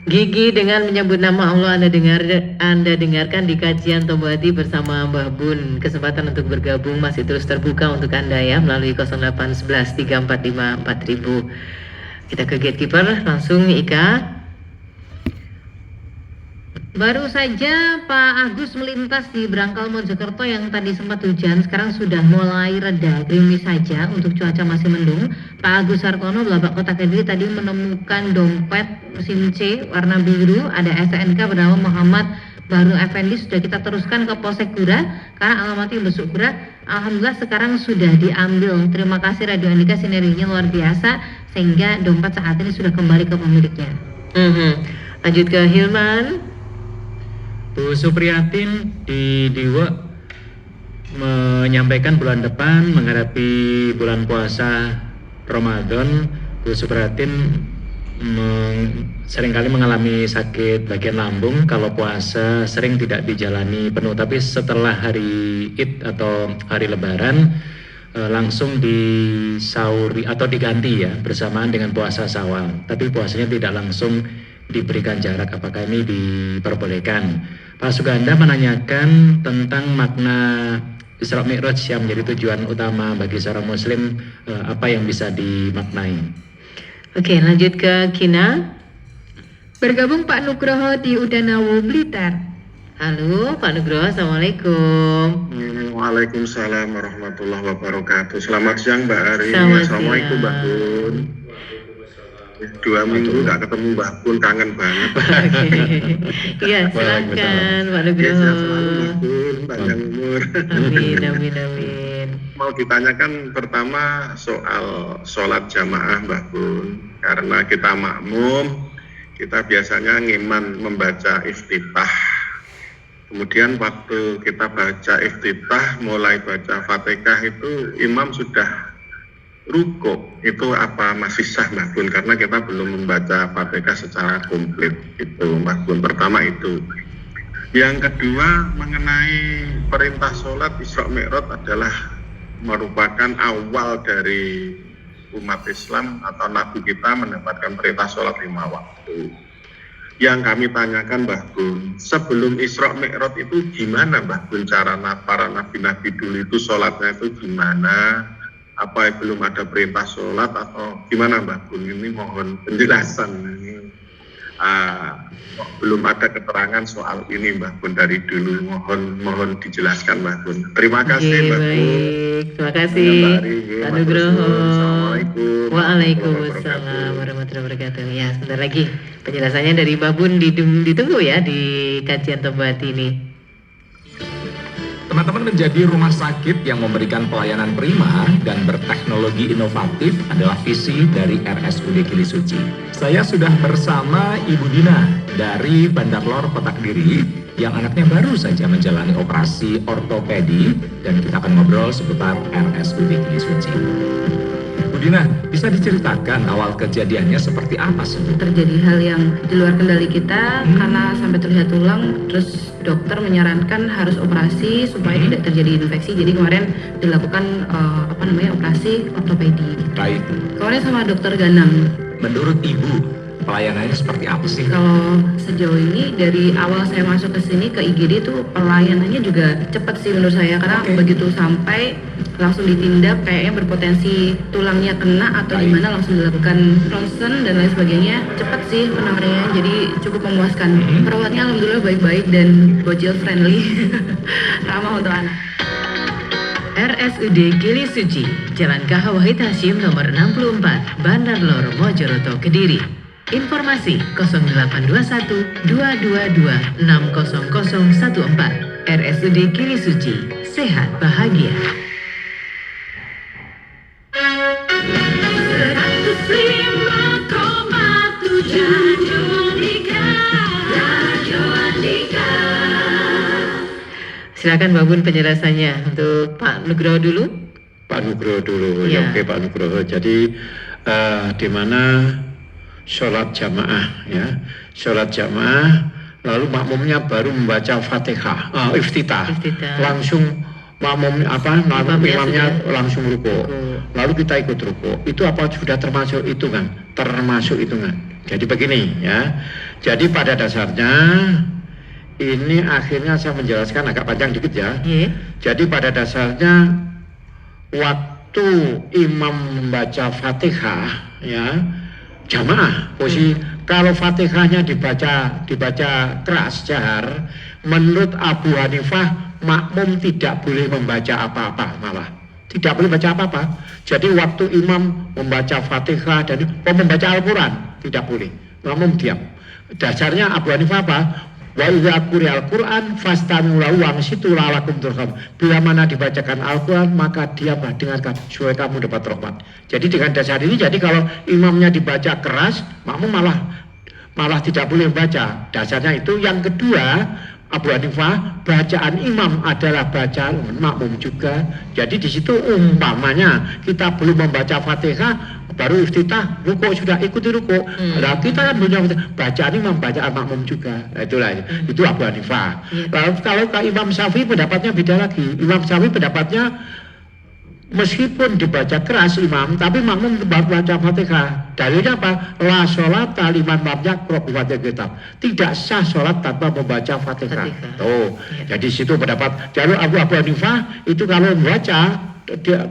Gigi dengan menyebut nama Allah Anda dengarkan di kajian Tombol Hati bersama Mbah Bun. Kesempatan untuk bergabung masih terus terbuka untuk Anda ya melalui 0811 345 4000. Kita ke gatekeeper langsung Ika. Baru saja Pak Agus melintas di Brangkal Mojokerto yang tadi sempat hujan, sekarang sudah mulai reda, gerimis saja untuk cuaca masih mendung. Pak Agus Sartono Belabak Kota Kediri tadi menemukan dompet SIM C warna biru, ada STNK bernama Muhammad Baru Effendi, sudah kita teruskan ke Polsek Gura karena alamatnya Besuk Gura. Alhamdulillah sekarang sudah diambil. Terima kasih Radio Andika, sinerginya luar biasa sehingga dompet saat ini sudah kembali ke pemiliknya. Lanjut ke Hilman. Bu Supriyatin di Diwa menyampaikan bulan depan menghadapi bulan puasa Ramadan, Bu Supriyatin seringkali mengalami sakit bagian lambung kalau puasa, sering tidak dijalani penuh, tapi setelah hari Id atau hari Lebaran langsung disauri atau diganti ya bersamaan dengan puasa Syawal, tapi puasanya tidak langsung diberikan jarak. Apakah ini diperbolehkan? Pak Suganda menanyakan tentang makna Isra Mi'raj yang menjadi tujuan utama bagi seorang muslim, apa yang bisa dimaknai. Oke, lanjut ke Kina. Bergabung Pak Nugroho di Udanawo, Blitar. Halo Pak Nugroho, Assalamualaikum. Waalaikumsalam warahmatullahi wabarakatuh. Selamat siang Mbak Ari. Assalamualaikum Mbak Bun. 2 minggu nggak ketemu Mbak Bun, kangen banget. Iya, silakan Pak Nugroho. Sehat selalu Mbak Bun, panjang umur. Amin. Mau ditanyakan pertama soal sholat jamaah Mbak Bun. Karena kita makmum, kita biasanya ngiman membaca iftitah. Kemudian waktu kita baca iftitah, mulai baca Fatihah itu imam sudah rukuk, itu apa masih sah Mbak Bun? Karena kita belum membaca Fatihah secara komplit, itu Mbak Bun. Pertama itu. Yang kedua mengenai perintah sholat Isra Mi'raj adalah merupakan awal dari umat Islam atau Nabi kita mendapatkan perintah sholat 5 waktu. Yang kami tanyakan Mbah Bun, sebelum Isra Mi'raj itu gimana Mbah Bun cara para nabi-nabi dulu itu sholatnya itu gimana? Apa belum ada perintah sholat atau gimana Mbah Bun? Ini mohon penjelasan. Belum ada keterangan soal ini Mbah Bun dari dulu. Mohon dijelaskan Mbah Bun. Terima kasih Mbah Bun. Terima kasih Pak Nugroho. Assalamualaikum. Waalaikumsalam warahmatullahi wabarakatuh. Ya, sebentar lagi penjelasannya dari Mbak Bun ditunggu ya di kajian Tombol Hati ini. Teman-teman, menjadi rumah sakit yang memberikan pelayanan prima dan berteknologi inovatif adalah visi dari RSUD Gili Suci. Saya sudah bersama Ibu Dina dari Bandar Lor Kota Kediri yang anaknya baru saja menjalani operasi ortopedi, dan kita akan ngobrol seputar RSUD Gili Suci. Bu Dina, bisa diceritakan awal kejadiannya seperti apa sih? Terjadi hal yang di luar kendali kita karena sampai terlihat tulang, terus dokter menyarankan harus operasi supaya tidak terjadi infeksi. Jadi kemarin dilakukan operasi ortopedi. Baik. Kemarin sama dokter Ganang. Menurut Ibu, pelayanannya seperti apa sih? Kalau sejauh ini dari awal saya masuk ke sini ke IGD itu pelayanannya juga cepat sih menurut saya, karena begitu sampai langsung ditindak, kayaknya berpotensi tulangnya kena atau gimana langsung dilakukan ronsen dan lain sebagainya. Cepat sih penanganannya, jadi cukup memuaskan. Perawatnya alhamdulillah baik-baik dan bocil friendly, ramah untuk anak. RSUD Gili Suci, Jalan KH Wahid Hasyim nomor 64, Bandar Lor, Mojokerto, Kediri. Informasi 0821 222 60014. RSUD Gili Suci, sehat bahagia. 105,7 Silakan Mbak Bun penjelasannya untuk Pak Nugroho dulu. Pak Nugroho dulu, Ya. ya oke Pak Nugroho. Jadi di mana sholat jamaah ya, sholat jamaah, lalu makmumnya baru membaca Fatihah, iftitah, langsung makmum imamnya langsung ruku, lalu kita ikut ruku. Itu apa sudah termasuk hitungan? Termasuk hitungan. Jadi begini ya. Jadi pada dasarnya ini akhirnya saya menjelaskan agak panjang dikit ya. Jadi pada dasarnya waktu imam membaca Fatihah ya, jamaah posisi kalau Fatihahnya dibaca keras jahar, menurut Abu Hanifah makmum tidak boleh membaca apa-apa, malah tidak boleh baca apa-apa. Jadi waktu imam membaca Fatihah dan membaca Al-Quran tidak boleh, makmum diam. Dasarnya Abu Hanifah apa? Wa idza quri'al Qur'an fastami'u lahu wa ansitu la'allakum turhamun. Bila mana dibacakan Al-Qur'an maka diamlah, dengarkan supaya kamu dapat rahmat. Jadi dengan dasar ini, jadi kalau imamnya dibaca keras, makmum malah tidak boleh membaca. Dasarnya itu. Yang kedua, Abu Hanifah, bacaan imam adalah bacaan makmum juga. Jadi di situ umpamanya kita belum membaca Fatihah, baru iftitah, rukuk sudah ikuti rukuk. Nah, kita kan punya bacaan imam, bacaan makmum juga. Nah, itulah itu Abu Hanifah. Lalu kalau ke Imam Syafi'i pendapatnya beda lagi. Imam Syafi'i pendapatnya meskipun dibaca keras imam, tapi makmum baca Fatihah. Dalilnya apa? La sholat liman lam yaqra bi Fatihil kitab. Tidak sah sholat tanpa membaca Fatihah. Tuh. Jadi situ pendapat jalur Abu Hanifah itu kalau membaca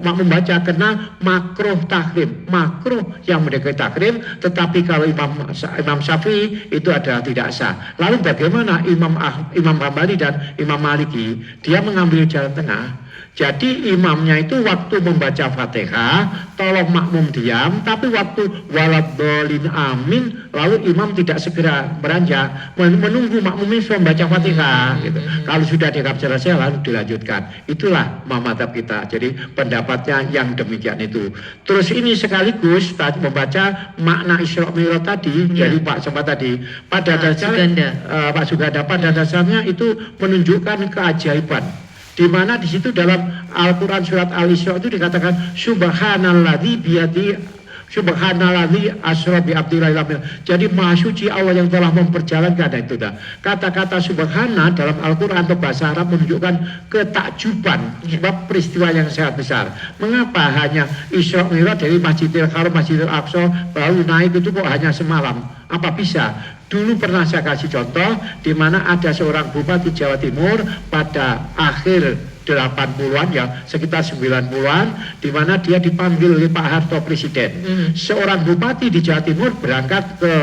makmum baca kena makruh tahrim, makruh yang mendekati tahrim. Tetapi kalau Imam Syafi'i itu adalah tidak sah. Lalu bagaimana Imam Hambali dan Imam Maliki? Dia mengambil jalan tengah. Jadi imamnya itu waktu membaca Fatihah tolong makmum diam, tapi waktu waladhdallin amin lalu imam tidak segera beranjak, menunggu makmumnya sudah membaca Fatihah gitu. Kalau sudah dianggap selesai lalu dilanjutkan. Itulah mazhab kita. Jadi pendapatnya yang demikian itu. Terus ini sekaligus tadi membaca makna Isra Mi'raj tadi dari Pak Sempat tadi. Pada dasarnya Pak Suganda, pada dasarnya itu menunjukkan keajaiban. Di mana di situ dalam Al-Quran surat Al-Isra itu dikatakan subhanalladzi asra bi abdihi. Jadi maha suci Allah yang telah memperjalankan itu dah. Kata-kata subhana dalam Al-Quran atau bahasa Arab menunjukkan ketakjuban sebab peristiwa yang sangat besar. Mengapa hanya Isra Mi'raj dari Masjidil Haram, Masjidil Aqsa lalu naik itu kok hanya semalam? Apa bisa? Dulu pernah saya kasih contoh di mana ada seorang bupati Jawa Timur pada akhir 80-an ya, sekitar 90-an, di mana dia dipanggil oleh Pak Harto Presiden. Seorang bupati di Jawa Timur berangkat ke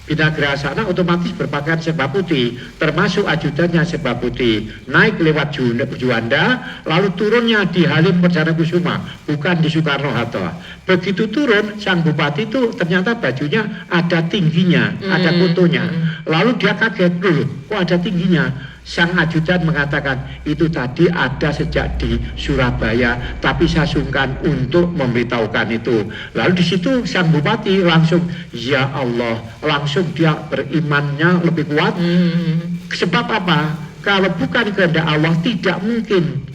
Binagra sana otomatis berpakaian serba putih, termasuk ajudannya serba putih. Naik lewat Juanda, lalu turunnya di Halim Perdana Kusuma, bukan di Soekarno-Hatta. Begitu turun, sang bupati itu ternyata bajunya ada tingginya, ada fotonya. Lalu dia kaget, dulu kok ada tingginya? Sang ajudan mengatakan itu tadi ada sejak di Surabaya, tapi saya sungkan untuk memberitahukan itu. Lalu di situ sang bupati langsung ya Allah, langsung dia berimannya lebih kuat. Sebab apa? Kalau bukan kehendak Allah tidak mungkin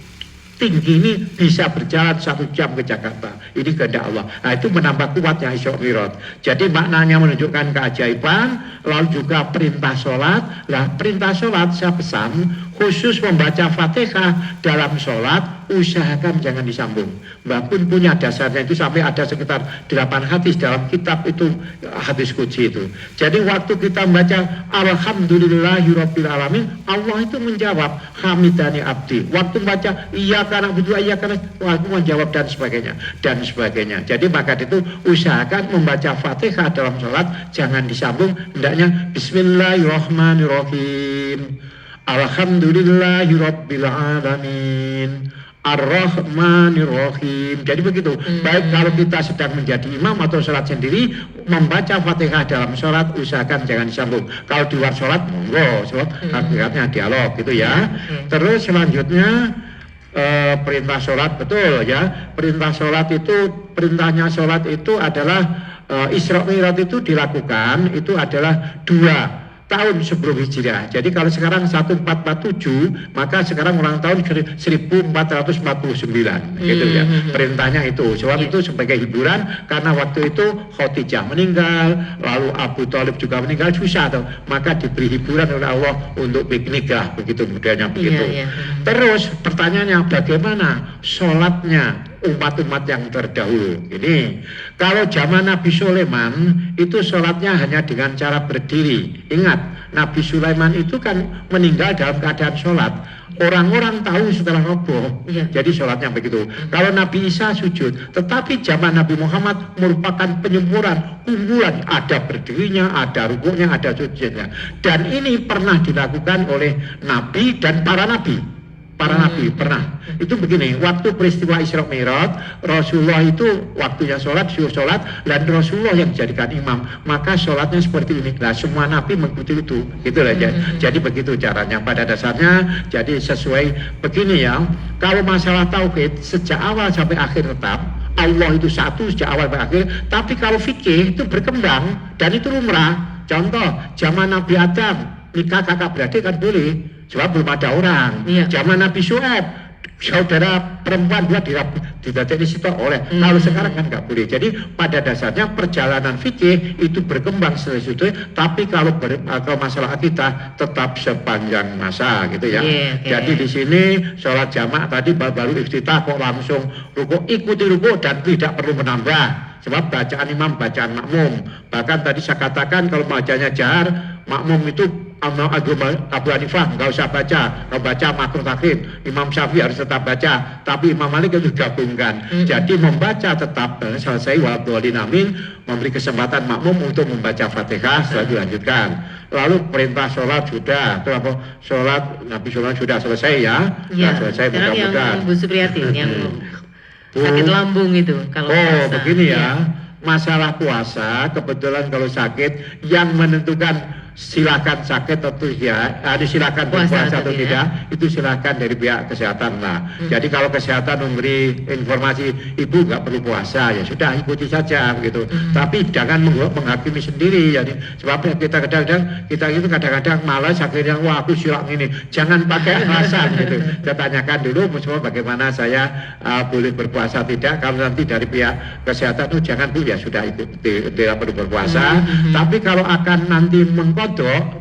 tinggi ini bisa berjalan 1 jam ke Jakarta. Ini kehendak Allah. Nah, itu menambah kuatnya Isra Mi'raj. Jadi maknanya menunjukkan keajaiban, lalu juga perintah sholat. Nah, perintah sholat saya pesan khusus membaca Fatihah dalam sholat usahakan jangan disambung. Mbak Pun punya dasarnya itu sampai ada sekitar 8 hadis dalam kitab itu, hadis qudsi itu. Jadi waktu kita membaca Alhamdulillahirabbil alamin, Allah itu menjawab hamidani abdi. Waktu membaca iyyaka na'budu wa iyyaka nasta'in, Allah menjawab dan sebagainya. Jadi maka itu usahakan membaca Fatihah dalam sholat jangan disambung, hendaknya Bismillahirrahmanirrahim. Alhamdulillahirabbil alamin. Ar-Rahmanir-Rahim. Jadi begitu. Baik kalau kita sedang menjadi imam atau sholat sendiri, membaca Fatihah dalam sholat usahakan jangan disambung. Kalau di luar sholat, monggo, sebab hakikatnya dialog gitu ya. Terus selanjutnya perintah sholat, betul ya. Perintahnya sholat itu adalah Isra Mi'raj itu dilakukan itu adalah 2 tahun sebelum Hijriah. Jadi kalau sekarang 1447, maka sekarang ulang tahun 1449 gitu ya. Perintahnya itu. Sebab itu sebagai hiburan karena waktu itu Khadijah meninggal, lalu Abu Thalib juga meninggal, susah tuh. Maka diberi hiburan oleh Allah untuk piknik lah, begitu modelnya begitu. Terus pertanyaannya bagaimana sholatnya umat-umat yang terdahulu. Ini kalau zaman Nabi Sulaiman itu sholatnya hanya dengan cara berdiri. Ingat, Nabi Sulaiman itu kan meninggal dalam keadaan sholat. Orang-orang tahu setelah roboh, jadi sholatnya begitu. Kalau Nabi Isa sujud, tetapi zaman Nabi Muhammad merupakan penyempurnaan unggulan. Ada berdirinya, ada rukuknya, ada sujudnya. Dan ini pernah dilakukan oleh Nabi dan para Nabi. Para Nabi pernah. Itu begini, waktu peristiwa Isra Mi'raj, Rasulullah itu waktunya sholat, suruh sholat, dan Rasulullah yang dijadikan imam. Maka sholatnya seperti ini. Nah, semua Nabi mengikuti itu. Gitu lah. Jadi begitu caranya. Pada dasarnya, jadi sesuai begini ya. Kalau masalah tauhid, sejak awal sampai akhir tetap, Allah itu satu sejak awal sampai akhir. Tapi kalau fikih itu berkembang, dan itu lumrah. Contoh, zaman Nabi Adam, nikah kakak beradik kan boleh. Sebab belum ada orang. Zaman Nabi Syuaib, saudara perempuan dua didadekni sitok oleh. Kalau sekarang kan nggak boleh. Jadi pada dasarnya perjalanan fikih itu berkembang sesuatu. Tapi kalau masalah akidah tetap sepanjang masa gitu ya. Jadi di sini sholat jamaah tadi baru iftitah kok langsung rukuk, ikuti rukuk dan tidak perlu menambah. Sebab bacaan imam, bacaan makmum. Bahkan tadi saya katakan kalau bacanya jahar, makmum itu Abu Hanifah nggak usah baca, kalau baca makruh takhir. Imam Syafi'i harus tetap baca, tapi Imam Malik itu gabungkan. Jadi membaca tetap selesai wa'adhdallin amin, memberi kesempatan makmum untuk membaca Fatihah setelah dilanjutkan. Lalu perintah sholat sudah, terus sholat Nabi Sulaiman sudah selesai ya. Selesai mudah-mudahan. Yang Bu Supriyati yang sakit lambung itu kalau puasa. Begini ya. Masalah puasa kebetulan kalau sakit yang menentukan silakan sakit atau ya, silakan berpuasa atau tidak, itu silakan dari pihak kesehatan lah. Jadi kalau kesehatan memberi informasi ibu nggak perlu puasa, ya sudah ikuti saja gitu. Tapi jangan menghakimi sendiri. Jadi sebab kita kadang-kadang malas akhirnya wah aku silak ini. Jangan pakai alasan gitu. Saya tanyakan dulu semua bagaimana saya boleh berpuasa tidak. Kalau nanti dari pihak kesehatan itu jangan bu ya sudah ikut tidak perlu berpuasa. Tapi kalau akan nanti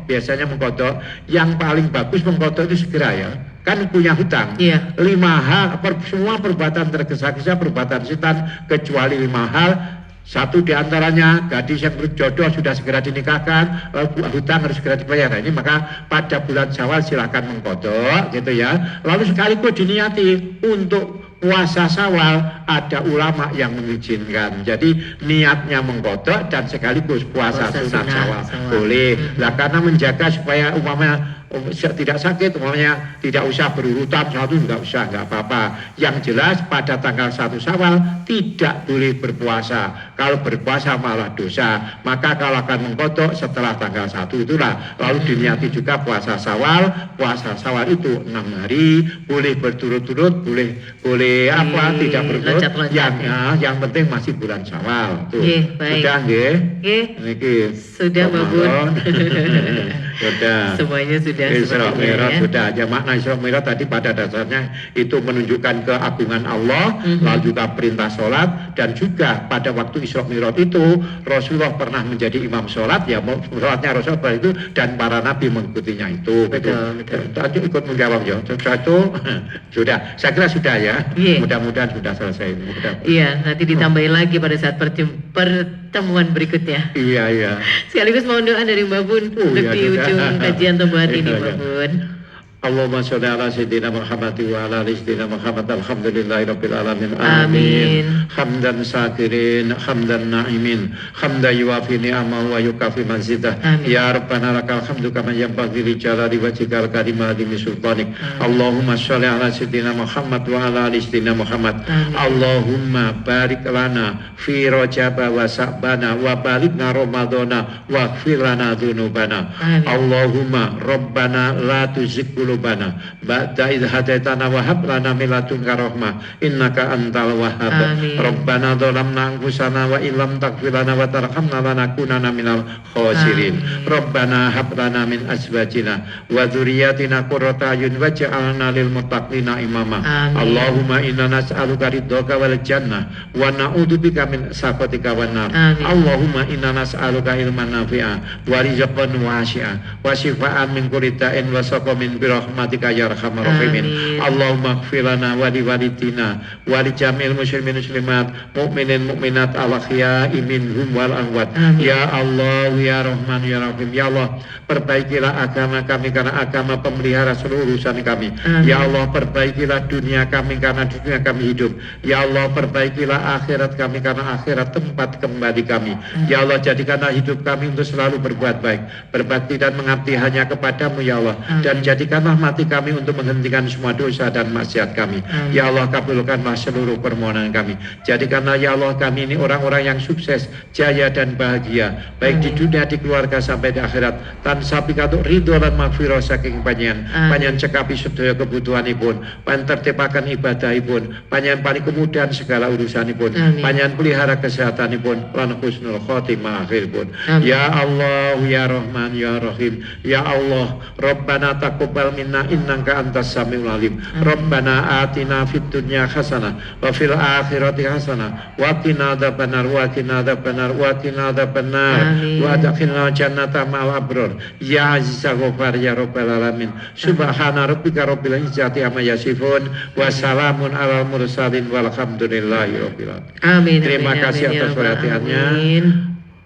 biasanya mengkodok, yang paling bagus mengkodok itu segera ya, kan punya hutang. 5 hal, semua perbuatan tergesa-gesa, perbuatan setan kecuali 5 hal. Satu diantaranya gadis yang berjodoh sudah segera dinikahkan, hutang harus segera dibayar. Ini maka pada bulan Syawal silakan mengkodok gitu ya. Lalu sekaligus diniati untuk puasa Syawal, ada ulama yang mengizinkan. Jadi niatnya mengkodok dan sekaligus puasa sunat Syawal boleh. Lah karena menjaga supaya umpamanya tidak sakit, umpamanya tidak usah berurutan satu, nggak usah, nggak apa-apa. Yang jelas pada tanggal 1 Syawal tidak boleh berpuasa. Kalau berpuasa malah dosa. Maka kalau akan mengkodok setelah tanggal 1 itulah. Lalu diniati juga puasa Syawal. Puasa Syawal itu 6 hari, boleh berturut-turut, boleh tidak berturut. Yang penting masih bulan Syawal. Sudah nggih? Sudah Mbak Bun. Sudah. Semuanya sudah. Isra Mi'raj sudah aja. Makna Isra Mi'raj tadi pada dasarnya itu menunjukkan keagungan Allah, lalu juga perintah sholat, dan juga pada waktu Isra Mi'raj itu Rasulullah pernah menjadi imam sholat, ya sholatnya Rasulullah itu dan para nabi mengikutinya itu. Tadi ikut menjawab ya. Sudah. Saya kira sudah ya. Mudah-mudahan sudah selesai. Iya, nanti ditambahin lagi pada saat pertemuan berikutnya. Iya. Sekaligus mohon doa dari Mbak Bun untuk di ujung kajian Tumbuhan ini, Mbak Bun. Allahumma sholli ala sayyidina Muhammad wa ala ali sayyidina Muhammad. Alhamdulillahirabbil alamin. Amin. Hamdan syakirin, hamdan na'imin, hamdan yuwafi ni'amahu wa yukafi mazidah. Ya Rabbana lakal hamdu kama yanbaghi li jalali wajhikal karim wa azimi sultanik. Allahumma sholli ala sayyidina Muhammad wa ala ali sayyidina Muhammad. Allahumma barik lana fi Rajab wa Sa'bana wa balikna Ramadana wa ighfir lana dzunubana. Allahumma Rabbana la tuzigh qulubana ba'da idh hadaitana wa hab lana min ladunka rahmah innaka antal wahhab. Rabbana dzalamna anfusana wa illam taghfir lana wa tarhamna lanakunanna minal khasirin. Rabbana hab lana min azwajina wa dzurriyyatina qurrata a'yun waj'alna lil muttaqina imama. Allahumma inna nas'aluka ridhaka wal jannah wa na'udzubika min sakhatika wan nar. Allahumma inna nas'aluka ilman nafi'a wa rizqan wasi'a wa shifaan min kulli da'in wa saqamin bi rahmatika ya arhamar rahimin. Allahumma ighfir lana wa li walidina wa li jamil muslimin muslimat mu'minin mu'minat al-ahya'i minhum wal amwat. Ya Allah ya Rahman ya Rahim. Ya Allah, perbaikilah agama kami karena agama pemelihara seluruh urusan kami. Ya Allah, perbaikilah dunia kami karena dunia kami hidup. Ya Allah, perbaikilah akhirat kami karena akhirat tempat kembali kami. Ya Allah, jadikanlah hidup kami untuk selalu berbuat baik, berbakti dan mengabdi hanya kepadamu ya Allah. Dan jadikanlah mati kami untuk menghentikan semua dosa dan maksiat kami. Ya Allah, kabulkanlah seluruh permohonan kami. Jadikanlah ya Allah kami ini orang-orang yang sukses, jaya dan bahagia, baik di dunia, di keluarga sampai di akhirat. Tan sapi katuk ridho lan magfirah saking panjenengan cekapi sedaya kebutuhanipun, panjenengan tertipakan ibadahipun, panjenengan paling kemudahan segala urusanipun, panjenengan pelihara kesehatanipun lan husnul khotimah akhiripun. Ya Allah ya Rahman ya Rahim. Ya Allah, Rabbana taqabbal minna innaka antas samiul alim. Rabbana atina fid dunya hasanah wa fil akhirati hasanah wa qina adzabannar wa qina adzabannar wa qina adzabannar wa adkhilna jannata ma'al abrar. Ya aziz ghafar ya rabbal alamin. Subhana rabbika rabbil izzati amma yasifun wa salamun alal mursalin walhamdulillahi rabbil alamin. Terima kasih atas perhatiannya.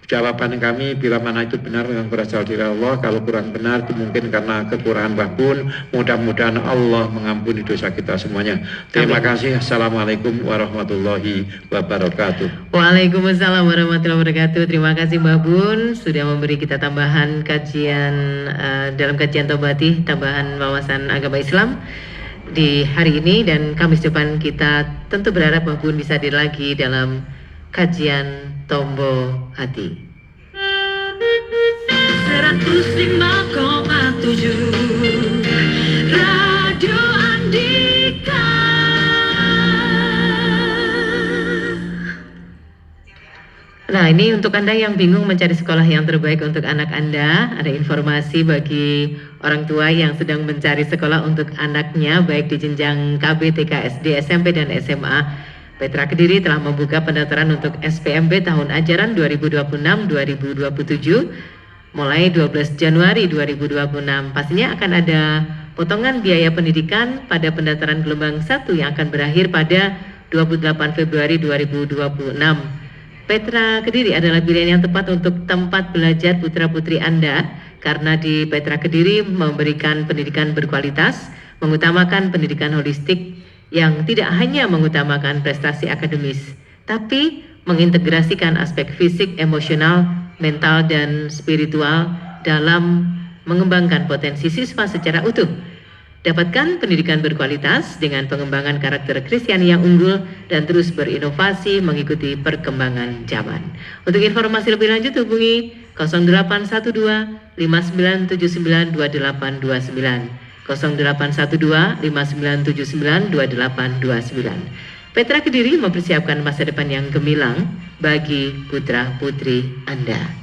Jawaban kami bila mana itu benar memang berasal dari Allah, kalau kurang benar itu mungkin karena kekurangan Mbah Bun. Mudah-mudahan Allah mengampuni dosa kita semuanya. Terima kasih. Assalamualaikum warahmatullahi wabarakatuh. Waalaikumsalam warahmatullahi wabarakatuh. Terima kasih Mbah Bun sudah memberi kita tambahan kajian dalam kajian Tobati, tambahan wawasan agama Islam di hari ini, dan Kamis depan kita tentu berharap Mbah Bun bisa hadir lagi dalam kajian Tombo Hati. 105,7 Radio Andika. Nah, ini untuk Anda yang bingung mencari sekolah yang terbaik untuk anak Anda, ada informasi bagi orang tua yang sedang mencari sekolah untuk anaknya baik di jenjang KB, TK, SD, SMP, dan SMA. Petra Kediri telah membuka pendaftaran untuk SPMB tahun ajaran 2026-2027 mulai 12 Januari 2026. Pastinya akan ada potongan biaya pendidikan pada pendaftaran gelombang 1 yang akan berakhir pada 28 Februari 2026. Petra Kediri adalah pilihan yang tepat untuk tempat belajar putra-putri Anda karena di Petra Kediri memberikan pendidikan berkualitas, mengutamakan pendidikan holistik yang tidak hanya mengutamakan prestasi akademis, tapi mengintegrasikan aspek fisik, emosional, mental, dan spiritual dalam mengembangkan potensi siswa secara utuh. Dapatkan pendidikan berkualitas dengan pengembangan karakter Kristiani yang unggul dan terus berinovasi mengikuti perkembangan zaman. Untuk informasi lebih lanjut hubungi 0812 5979 2829. 0812-5979-2829. Petra Kediri mempersiapkan masa depan yang gemilang bagi putra-putri Anda.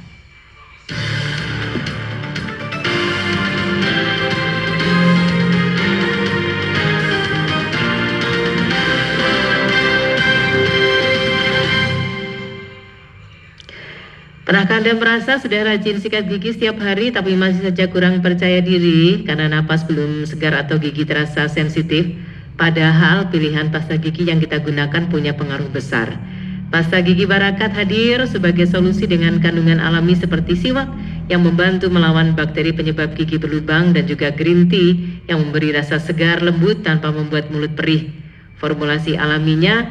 Pernahkah Anda merasa sudah rajin sikat gigi setiap hari tapi masih saja kurang percaya diri karena napas belum segar atau gigi terasa sensitif? Padahal pilihan pasta gigi yang kita gunakan punya pengaruh besar. Pasta gigi Barakat hadir sebagai solusi dengan kandungan alami seperti siwak yang membantu melawan bakteri penyebab gigi berlubang dan juga green tea yang memberi rasa segar lembut tanpa membuat mulut perih. Formulasi alaminya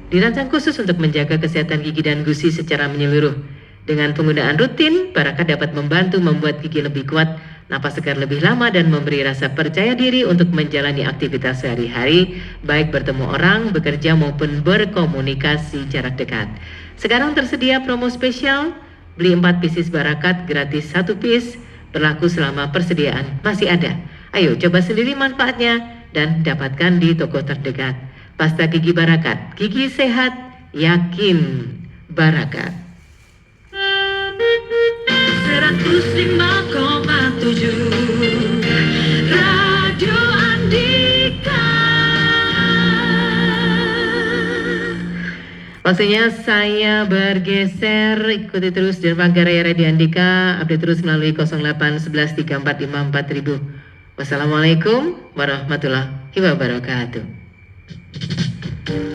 dirancang khusus untuk menjaga kesehatan gigi dan gusi secara menyeluruh. Dengan penggunaan rutin, Barakat dapat membantu membuat gigi lebih kuat, napas segar lebih lama, dan memberi rasa percaya diri untuk menjalani aktivitas sehari-hari, baik bertemu orang, bekerja, maupun berkomunikasi jarak dekat. Sekarang tersedia promo spesial, beli 4 pieces Barakat, gratis 1 piece, berlaku selama persediaan masih ada. Ayo coba sendiri manfaatnya dan dapatkan di toko terdekat. Pasta gigi Barakat, gigi sehat, yakin Barakat. 105,7 Radio Andika. Waktunya saya bergeser, ikuti terus Dermaga Raya Radio Andika, update terus melalui 08 11 34 54 4000. Wassalamualaikum warahmatullahi wabarakatuh.